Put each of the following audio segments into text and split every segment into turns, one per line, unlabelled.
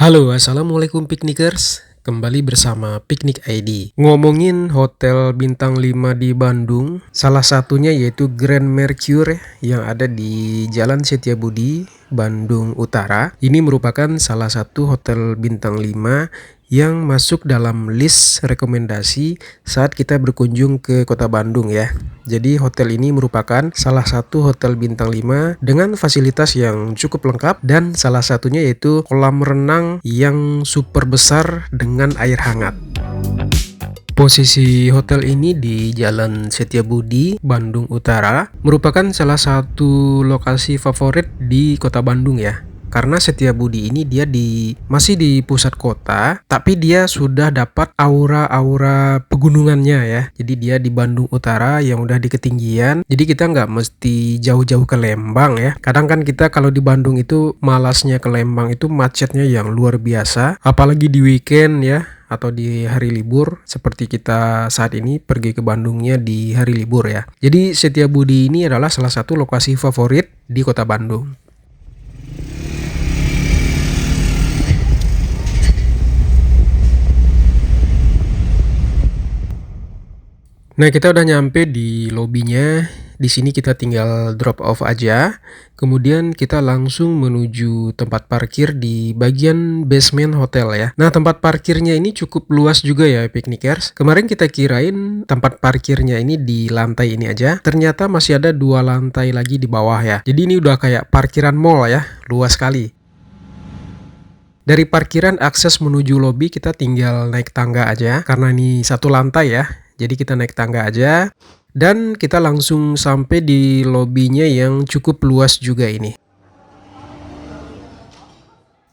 Halo, assalamualaikum piknikers. Kembali bersama Piknik ID. Ngomongin hotel bintang 5 di Bandung, salah satunya yaitu Grand Mercure yang ada di Jalan Setiabudi, Bandung Utara. Ini merupakan salah satu hotel bintang 5 yang masuk dalam list rekomendasi saat kita berkunjung ke kota Bandung ya. Jadi hotel ini merupakan salah satu hotel bintang 5 dengan fasilitas yang cukup lengkap dan salah satunya yaitu kolam renang yang super besar dengan air hangat. Posisi hotel ini di Jalan Setiabudi, Bandung Utara, merupakan salah satu lokasi favorit di kota Bandung ya. Karena Setiabudi ini dia masih di pusat kota, tapi dia sudah dapat aura-aura pegunungannya ya. Jadi dia di Bandung Utara yang udah di ketinggian. Jadi kita nggak mesti jauh-jauh ke Lembang ya. Kadang kan kita kalau di Bandung itu malasnya ke Lembang itu macetnya yang luar biasa. Apalagi di weekend ya, atau di hari libur seperti kita saat ini pergi ke Bandungnya di hari libur ya. Jadi Setiabudi ini adalah salah satu lokasi favorit di kota Bandung. Nah, kita udah nyampe di lobinya. Di sini kita tinggal drop off aja. Kemudian kita langsung menuju tempat parkir di bagian basement hotel ya. Nah, tempat parkirnya ini cukup luas juga ya, piknikers. Kemarin kita kirain tempat parkirnya ini di lantai ini aja. Ternyata masih ada 2 lantai lagi di bawah ya. Jadi ini udah kayak parkiran mall ya, luas sekali. Dari parkiran akses menuju lobi kita tinggal naik tangga aja karena ini 1 lantai ya. Jadi kita naik tangga aja dan kita langsung sampai di lobinya yang cukup luas juga ini.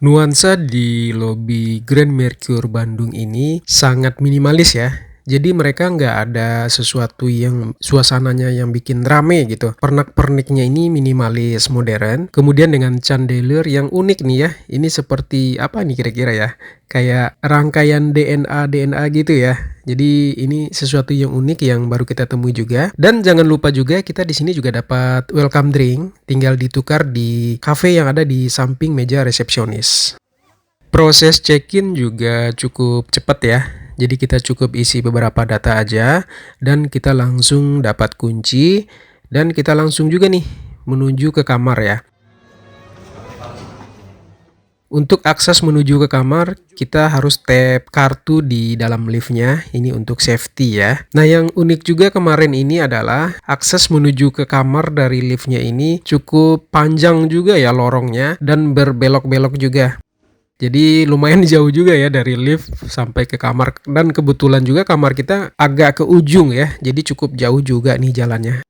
Nuansa di lobi Grand Mercure Bandung ini sangat minimalis ya. Jadi mereka nggak ada sesuatu yang suasananya yang bikin rame gitu. Pernak-perniknya ini minimalis modern. Kemudian dengan chandelier yang unik nih ya. Ini seperti apa nih kira-kira ya? Kayak rangkaian DNA gitu ya. Jadi ini sesuatu yang unik yang baru kita temui juga. Dan jangan lupa juga kita di sini juga dapat welcome drink. Tinggal ditukar di cafe yang ada di samping meja resepsionis. Proses check-in juga cukup cepat ya. Jadi kita cukup isi beberapa data aja dan kita langsung dapat kunci dan kita langsung juga nih menuju ke kamar ya. Untuk akses menuju ke kamar, kita harus tap kartu di dalam liftnya. Ini untuk safety ya. Nah, yang unik juga kemarin ini adalah akses menuju ke kamar dari liftnya ini cukup panjang juga ya lorongnya dan berbelok-belok juga. Jadi lumayan jauh juga ya dari lift sampai ke kamar. Dan kebetulan juga kamar kita agak ke ujung ya. Jadi cukup jauh juga nih jalannya.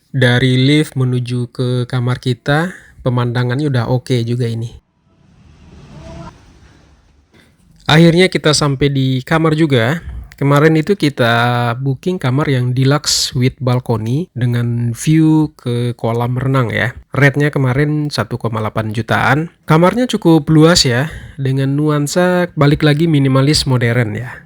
Dari lift menuju ke kamar kita, pemandangannya udah oke juga ini. Akhirnya kita sampai di kamar juga. Kemarin itu kita booking kamar yang deluxe with balcony dengan view ke kolam renang ya. Rate-nya kemarin 1,8 jutaan. Kamarnya cukup luas ya, dengan nuansa balik lagi minimalis modern ya.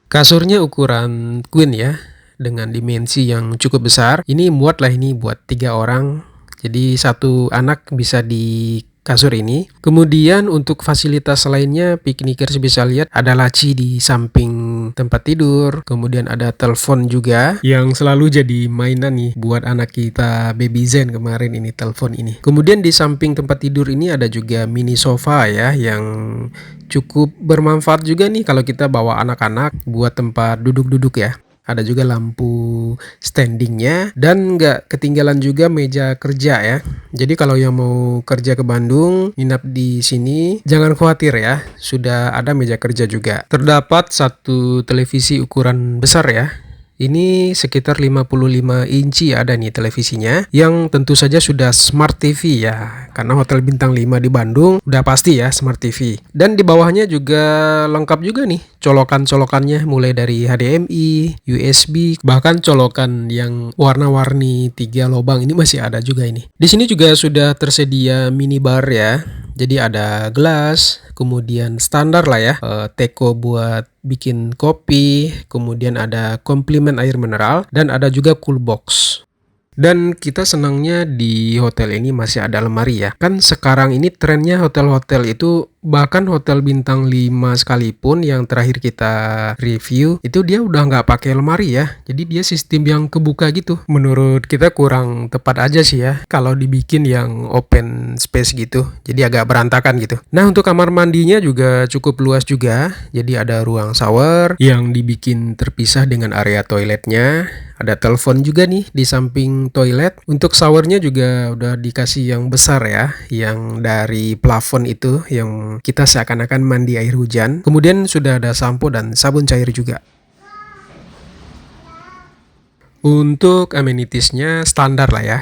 Kasurnya ukuran queen ya, dengan dimensi yang cukup besar. Ini muat lah ini buat 3 orang. Jadi satu anak bisa di kasur ini. Kemudian untuk fasilitas lainnya piknikers bisa lihat ada laci di samping tempat tidur. Kemudian ada telepon juga yang selalu jadi mainan nih buat anak kita baby Zen kemarin ini telepon ini. Kemudian di samping tempat tidur ini ada juga mini sofa ya yang cukup bermanfaat juga nih kalau kita bawa anak-anak buat tempat duduk-duduk ya. Ada juga lampu standingnya dan nggak ketinggalan juga meja kerja ya. Jadi kalau yang mau kerja ke Bandung, nginap di sini, jangan khawatir ya, sudah ada meja kerja juga. Terdapat satu televisi ukuran besar ya. Ini sekitar 55 inci ada nih televisinya yang tentu saja sudah Smart TV ya. Karena hotel bintang 5 di Bandung udah pasti ya Smart TV. Dan di bawahnya juga lengkap juga nih colokan-colokannya mulai dari HDMI, USB, bahkan colokan yang warna-warni 3 lubang ini masih ada juga ini. Di sini juga sudah tersedia minibar ya. Jadi ada gelas, kemudian standar lah ya, teko buat bikin kopi, kemudian ada komplimen air mineral, dan ada juga cool box. Dan kita senangnya di hotel ini masih ada lemari ya. Kan sekarang ini trennya hotel-hotel itu, bahkan hotel bintang 5 sekalipun yang terakhir kita review, itu dia udah nggak pakai lemari ya. Jadi dia sistem yang kebuka gitu. Menurut kita kurang tepat aja sih ya kalau dibikin yang open space gitu. Jadi agak berantakan gitu. Nah, untuk kamar mandinya juga cukup luas juga. Jadi ada ruang shower yang dibikin terpisah dengan area toiletnya. Ada telepon juga nih di samping toilet. Untuk showernya juga udah dikasih yang besar ya, yang dari plafon itu, yang kita seakan-akan mandi air hujan. Kemudian sudah ada sampo dan sabun cair juga. Untuk amenitiesnya standar lah ya,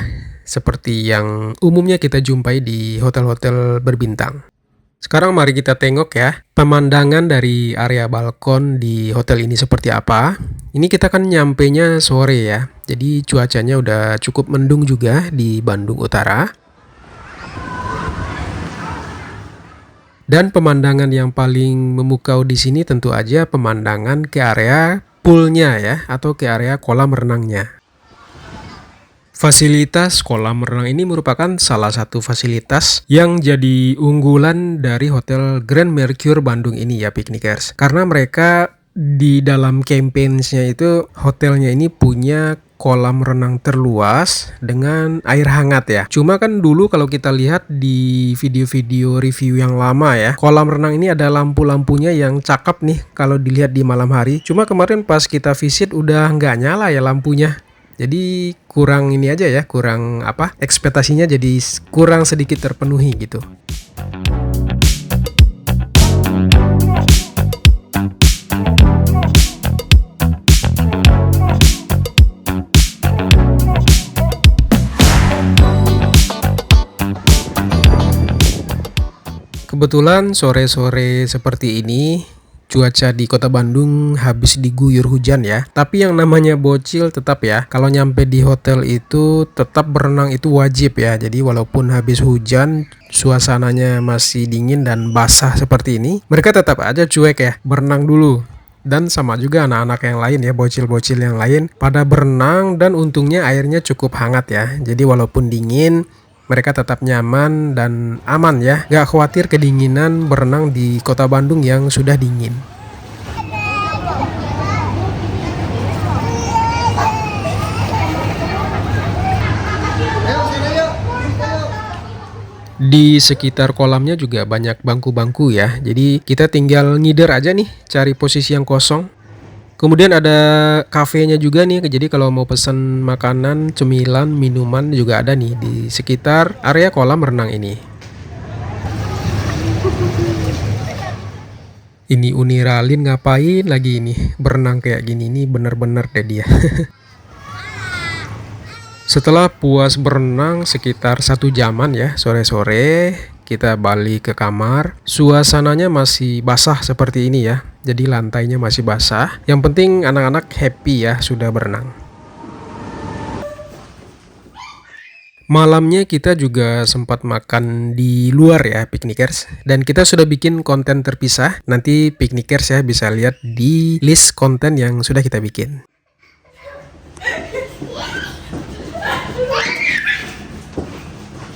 seperti yang umumnya kita jumpai di hotel-hotel berbintang. Sekarang mari kita tengok ya, pemandangan dari area balkon di hotel ini seperti apa. Ini kita kan nyampenya sore ya, jadi cuacanya udah cukup mendung juga di Bandung Utara. Dan pemandangan yang paling memukau di sini tentu aja pemandangan ke area poolnya ya, atau ke area kolam renangnya. Fasilitas kolam renang ini merupakan salah satu fasilitas yang jadi unggulan dari Hotel Grand Mercure Bandung ini ya, Piknikers. Karena mereka di dalam campaigns-nya itu, hotelnya ini punya kolam renang terluas dengan air hangat ya. Cuma kan dulu kalau kita lihat di video-video review yang lama ya, kolam renang ini ada lampu-lampunya yang cakep nih kalau dilihat di malam hari. Cuma kemarin pas kita visit udah nggak nyala ya lampunya. Jadi kurang ini aja ya, kurang apa, ekspektasinya jadi kurang sedikit terpenuhi gitu. Kebetulan sore-sore seperti ini, cuaca di kota Bandung habis diguyur hujan ya. Tapi yang namanya bocil tetap ya, kalau nyampe di hotel itu tetap berenang itu wajib ya. Jadi walaupun habis hujan, suasananya masih dingin dan basah seperti ini, mereka tetap aja cuek ya, berenang dulu. Dan sama juga anak-anak yang lain ya, bocil-bocil yang lain pada berenang, dan untungnya airnya cukup hangat ya. Jadi walaupun dingin, mereka tetap nyaman dan aman ya, gak khawatir kedinginan berenang di kota Bandung yang sudah dingin. Di sekitar kolamnya juga banyak bangku-bangku ya, jadi kita tinggal ngider aja nih, cari posisi yang kosong. Kemudian ada kafenya juga nih, jadi kalau mau pesan makanan, cemilan, minuman juga ada nih di sekitar area kolam renang ini. Ini Uniralin ngapain lagi ini, berenang kayak gini nih, bener-bener deh dia. Setelah puas berenang sekitar 1 jaman ya, sore-sore kita balik ke kamar. Suasananya masih basah seperti ini ya, jadi lantainya masih basah. Yang penting anak-anak happy ya sudah berenang. Malamnya kita juga sempat makan di luar ya, Piknikers. Dan kita sudah bikin konten terpisah. Nanti Piknikers ya bisa lihat di list konten yang sudah kita bikin.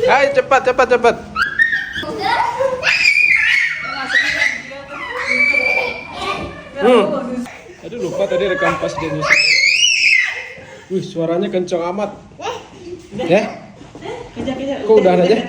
Ayo cepat. Aduh lupa tadi rekam pas dia musik. Wih, suaranya kenceng amat. Ya? Kok udah aja?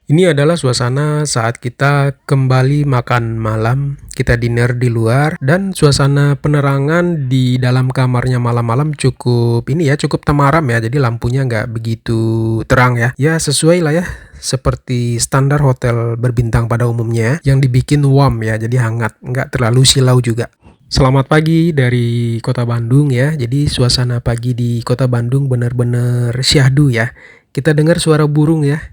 Ini adalah suasana saat kita kembali makan malam, kita dinner di luar, dan suasana penerangan di dalam kamarnya malam-malam cukup ini ya, cukup temaram ya, jadi lampunya nggak begitu terang ya. Ya sesuai lah ya, seperti standar hotel berbintang pada umumnya, yang dibikin warm ya, jadi hangat, nggak terlalu silau juga. Selamat pagi dari kota Bandung ya, jadi suasana pagi di kota Bandung benar-benar syahdu ya. Kita dengar suara burung ya.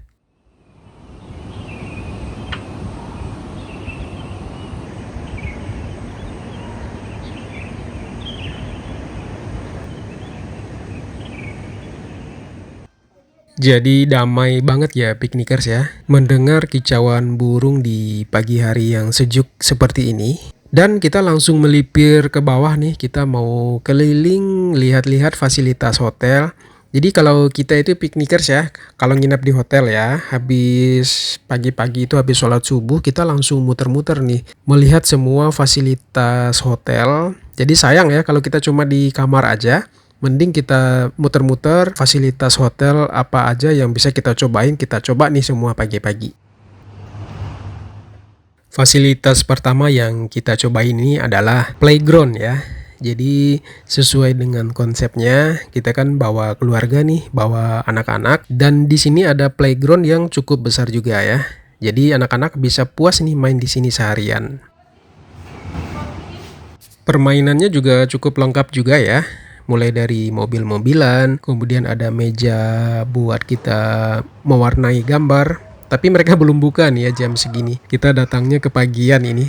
Jadi damai banget ya Piknikers ya, mendengar kicauan burung di pagi hari yang sejuk seperti ini. Dan kita langsung melipir ke bawah nih, kita mau keliling lihat-lihat fasilitas hotel. Jadi kalau kita itu piknikers ya, kalau nginap di hotel ya, habis pagi-pagi itu habis sholat subuh kita langsung muter-muter nih, melihat semua fasilitas hotel. Jadi sayang ya kalau kita cuma di kamar aja, mending kita muter-muter fasilitas hotel apa aja yang bisa kita cobain, kita coba nih semua pagi-pagi. Fasilitas pertama yang kita cobain ini adalah playground ya. Jadi sesuai dengan konsepnya, kita kan bawa keluarga nih, bawa anak-anak, dan di sini ada playground yang cukup besar juga ya. Jadi anak-anak bisa puas nih main di sini seharian. Permainannya juga cukup lengkap juga ya. Mulai dari mobil-mobilan, kemudian ada meja buat kita mewarnai gambar. Tapi mereka belum buka nih ya jam segini. Kita datangnya ke pagian ini.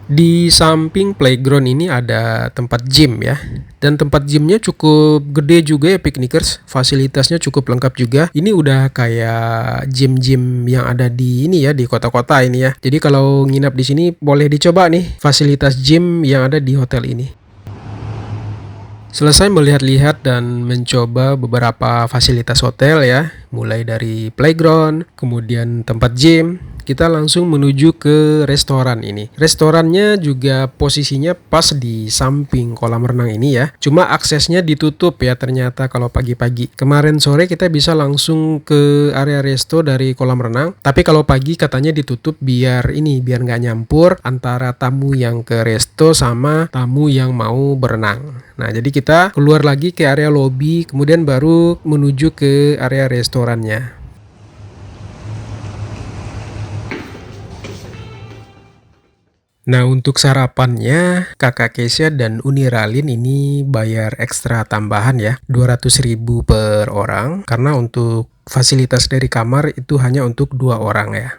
Di samping playground ini ada tempat gym ya. Dan tempat gymnya cukup gede juga ya piknikers. Fasilitasnya cukup lengkap juga. Ini udah kayak gym-gym yang ada di ini ya, di kota-kota ini ya. Jadi kalau nginap di sini boleh dicoba nih fasilitas gym yang ada di hotel ini. Selesai melihat-lihat dan mencoba beberapa fasilitas hotel ya, mulai dari playground, kemudian tempat gym, kita langsung menuju ke restoran ini. Restorannya juga posisinya pas di samping kolam renang ini ya. Cuma aksesnya ditutup ya ternyata kalau pagi-pagi. Kemarin sore kita bisa langsung ke area resto dari kolam renang. Tapi kalau pagi katanya ditutup biar nggak nyampur antara tamu yang ke resto sama tamu yang mau berenang. Nah, jadi kita keluar lagi ke area lobby, kemudian baru menuju ke area restorannya. Nah, untuk sarapannya, Kakak Kesya dan Uni Ralin ini bayar ekstra tambahan ya, 200.000 per orang, karena untuk fasilitas dari kamar itu hanya untuk 2 orang ya.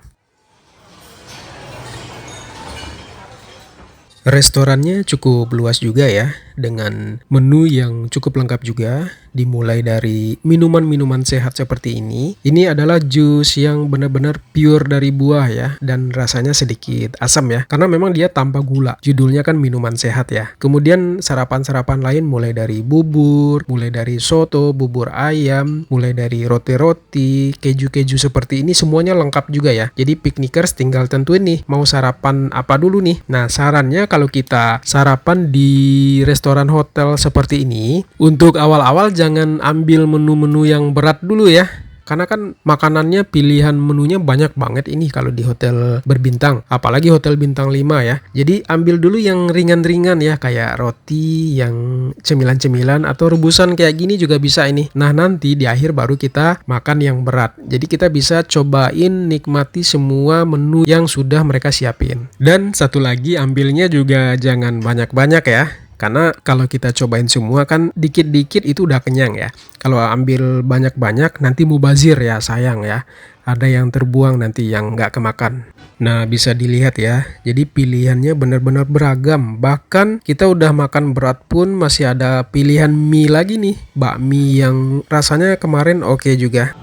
Restorannya cukup luas juga ya, dengan menu yang cukup lengkap juga, dimulai dari minuman-minuman sehat seperti ini. Ini adalah jus yang benar-benar pure dari buah ya, dan rasanya sedikit asam ya, karena memang dia tanpa gula. Judulnya kan minuman sehat ya. Kemudian sarapan-sarapan lain mulai dari bubur, mulai dari soto, bubur ayam, mulai dari roti-roti, keju-keju seperti ini semuanya lengkap juga ya. Jadi piknikers tinggal tentuin nih mau sarapan apa dulu nih. Nah, sarannya kalau kita sarapan di restoran hotel seperti ini, untuk awal-awal jangan ambil menu-menu yang berat dulu ya. Karena kan makanannya pilihan menunya banyak banget ini kalau di hotel berbintang. Apalagi hotel bintang 5 ya. Jadi ambil dulu yang ringan-ringan ya. Kayak roti yang cemilan-cemilan atau rebusan kayak gini juga bisa ini. Nah, nanti di akhir baru kita makan yang berat. Jadi kita bisa cobain nikmati semua menu yang sudah mereka siapin. Dan satu lagi, ambilnya juga jangan banyak-banyak ya. Karena kalau kita cobain semua kan dikit-dikit itu udah kenyang ya. Kalau ambil banyak-banyak nanti mubazir ya, sayang ya. Ada yang terbuang nanti yang nggak kemakan. Nah, bisa dilihat ya. Jadi pilihannya benar-benar beragam. Bahkan kita udah makan berat pun masih ada pilihan mie lagi nih. Bakmi yang rasanya kemarin oke juga.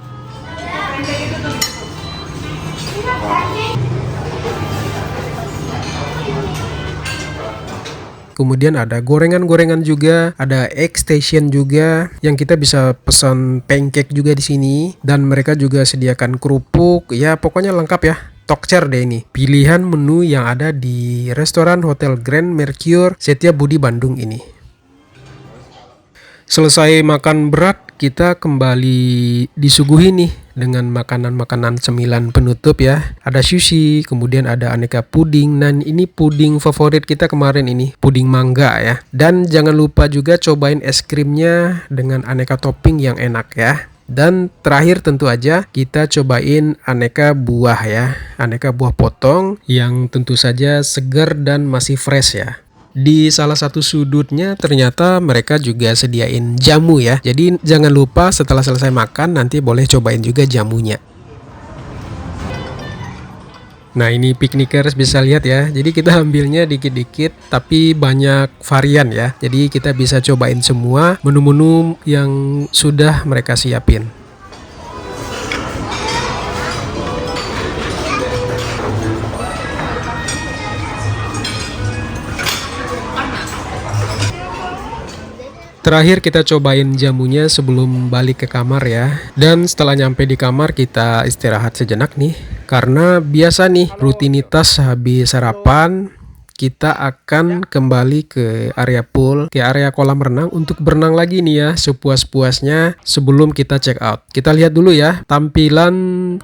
Kemudian ada gorengan-gorengan juga, ada egg station juga yang kita bisa pesan pancake juga di sini, dan mereka juga sediakan kerupuk. Ya, pokoknya lengkap ya. Tokcer deh ini. Pilihan menu yang ada di restoran Hotel Grand Mercure Setiabudi Bandung ini. Selesai makan berat, kita kembali disuguhi nih dengan makanan-makanan cemilan penutup ya. Ada sushi, kemudian ada aneka puding. Dan ini puding favorit kita kemarin ini, puding mangga ya. Dan jangan lupa juga cobain es krimnya dengan aneka topping yang enak ya. Dan terakhir tentu aja kita cobain aneka buah ya. Aneka buah potong yang tentu saja segar dan masih fresh ya. Di salah satu sudutnya ternyata mereka juga sediain jamu ya. Jadi jangan lupa setelah selesai makan nanti boleh cobain juga jamunya. Nah, ini piknikers bisa lihat ya. Jadi kita ambilnya dikit-dikit tapi banyak varian ya. Jadi kita bisa cobain semua menu-menu yang sudah mereka siapin. Terakhir kita cobain jamunya sebelum balik ke kamar ya. Dan setelah nyampe di kamar kita istirahat sejenak nih. Karena biasa nih rutinitas habis sarapan kita akan kembali ke area pool, ke area kolam renang untuk berenang lagi nih ya sepuas-puasnya sebelum kita check out. Kita lihat dulu ya tampilan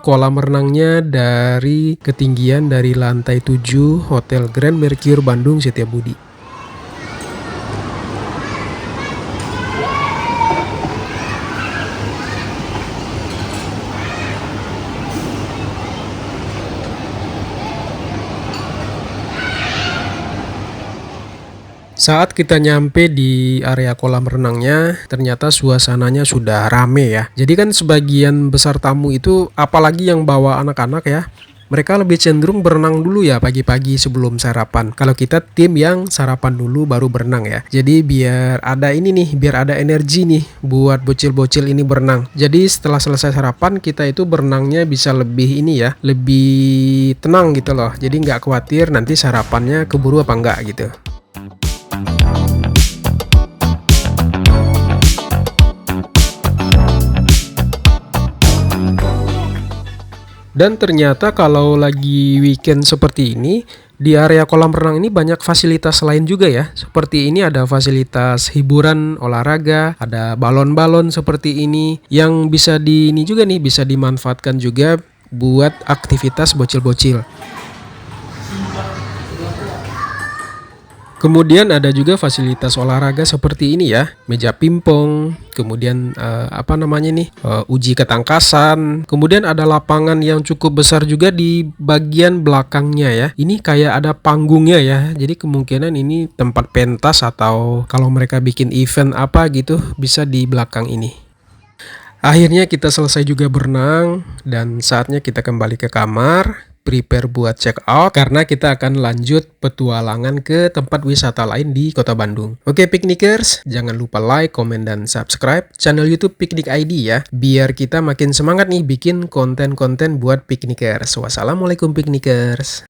kolam renangnya dari ketinggian dari lantai 7 Hotel Grand Mercure Bandung Setiabudi. Saat kita nyampe di area kolam renangnya, ternyata suasananya sudah rame ya. Jadi kan sebagian besar tamu itu, apalagi yang bawa anak-anak ya, mereka lebih cenderung berenang dulu ya pagi-pagi sebelum sarapan. Kalau kita tim yang sarapan dulu baru berenang ya. Jadi biar ada ini nih, biar ada energi nih buat bocil-bocil ini berenang. Jadi setelah selesai sarapan kita itu berenangnya bisa lebih ini ya, lebih tenang gitu loh. Jadi nggak khawatir nanti sarapannya keburu apa enggak gitu. Dan ternyata kalau lagi weekend seperti ini, di area kolam renang ini banyak fasilitas lain juga ya. Seperti ini ada fasilitas hiburan olahraga, ada balon-balon seperti ini yang bisa ini juga nih bisa dimanfaatkan juga buat aktivitas bocil-bocil. Kemudian ada juga fasilitas olahraga seperti ini ya, meja pingpong, kemudian apa namanya nih, uji ketangkasan, kemudian ada lapangan yang cukup besar juga di bagian belakangnya ya. Ini kayak ada panggungnya ya, jadi kemungkinan ini tempat pentas atau kalau mereka bikin event apa gitu bisa di belakang ini. Akhirnya kita selesai juga berenang dan saatnya kita kembali ke kamar, prepare buat check out karena kita akan lanjut petualangan ke tempat wisata lain di Kota Bandung. Oke piknikers, jangan lupa like, komen, dan subscribe channel YouTube Piknik ID ya, biar kita makin semangat nih bikin konten-konten buat piknikers. Wassalamualaikum piknikers.